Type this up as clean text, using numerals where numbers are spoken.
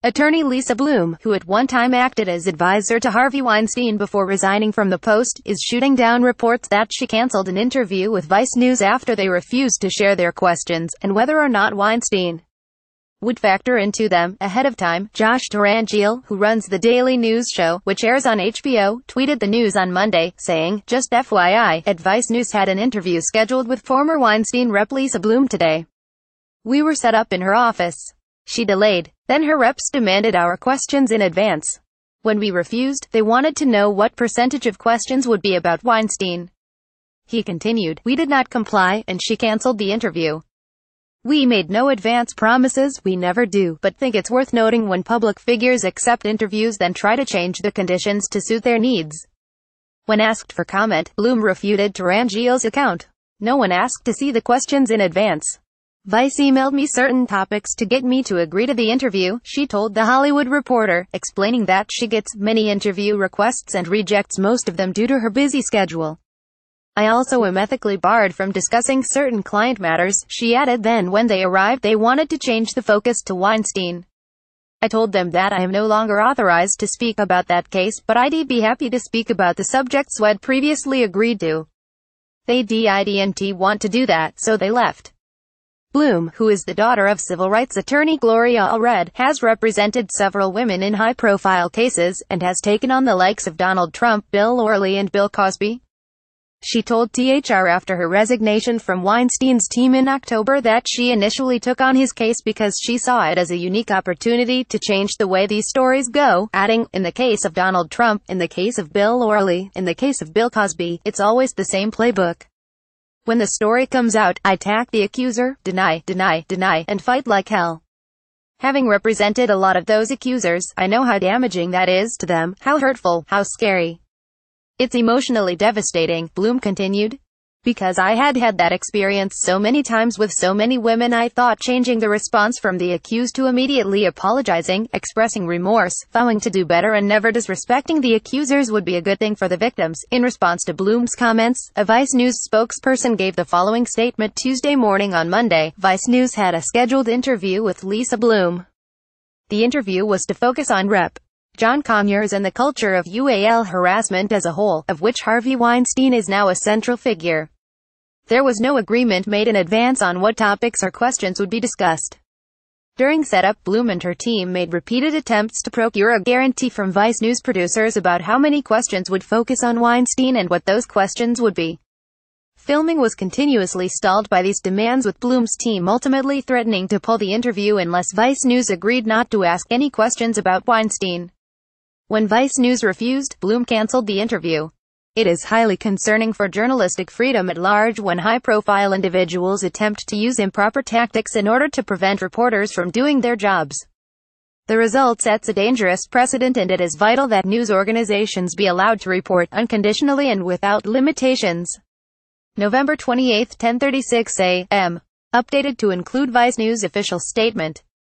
Attorney Lisa Bloom, who at one time acted as advisor to Harvey Weinstein before resigning from the post, is shooting down reports that she canceled an interview with Vice News after they refused to share their questions, and whether or not Weinstein would factor into them ahead of time. Josh Tyrangiel, who runs the daily news show, which airs on HBO, tweeted the news on Monday, saying, "Just FYI, at Vice News had an interview scheduled with former Weinstein rep Lisa Bloom today. We were set up in her office. She delayed. Then her reps demanded our questions in advance. When we refused, they wanted to know what percentage of questions would be about Weinstein." He continued, "We did not comply, and she canceled the interview. We made no advance promises, we never do, but think it's worth noting when public figures accept interviews then try to change the conditions to suit their needs." When asked for comment, Bloom refuted Tyrangiel's account. "No one asked to see the questions in advance. Vice emailed me certain topics to get me to agree to the interview," she told The Hollywood Reporter, explaining that she gets many interview requests and rejects most of them due to her busy schedule. "I also am ethically barred from discussing certain client matters," she added. Then when they arrived they wanted to change the focus to Weinstein. "I told them that I am no longer authorized to speak about that case, but I'd be happy to speak about the subjects we'd previously agreed to. They didn't want to do that, so they left." Bloom, who is the daughter of civil rights attorney Gloria Allred, has represented several women in high-profile cases, and has taken on the likes of Donald Trump, Bill O'Reilly and Bill Cosby. She told THR after her resignation from Weinstein's team in October that she initially took on his case because she saw it as a unique opportunity to change the way these stories go, adding, "In the case of Donald Trump, in the case of Bill O'Reilly, in the case of Bill Cosby, it's always the same playbook. When the story comes out, I attack the accuser, deny, and fight like hell. Having represented a lot of those accusers, I know how damaging that is to them, how hurtful, how scary. It's emotionally devastating," Bloom continued. "Because I had that experience so many times with so many women, I thought changing the response from the accused to immediately apologizing, expressing remorse, vowing to do better and never disrespecting the accusers would be a good thing for the victims." In response to Bloom's comments, a Vice News spokesperson gave the following statement Tuesday morning. On Monday, Vice News had a scheduled interview with Lisa Bloom. The interview was to focus on Rep. John Conyers and the culture of UAL harassment as a whole, of which Harvey Weinstein is now a central figure. There was no agreement made in advance on what topics or questions would be discussed. During setup, Bloom and her team made repeated attempts to procure a guarantee from Vice News producers about how many questions would focus on Weinstein and what those questions would be. Filming was continuously stalled by these demands, with Bloom's team ultimately threatening to pull the interview unless Vice News agreed not to ask any questions about Weinstein. When Vice News refused, Bloom canceled the interview. "It is highly concerning for journalistic freedom at large when high-profile individuals attempt to use improper tactics in order to prevent reporters from doing their jobs. The result sets a dangerous precedent, and it is vital that news organizations be allowed to report unconditionally and without limitations." November 28, 10:36 a.m. Updated to include Vice News official statement.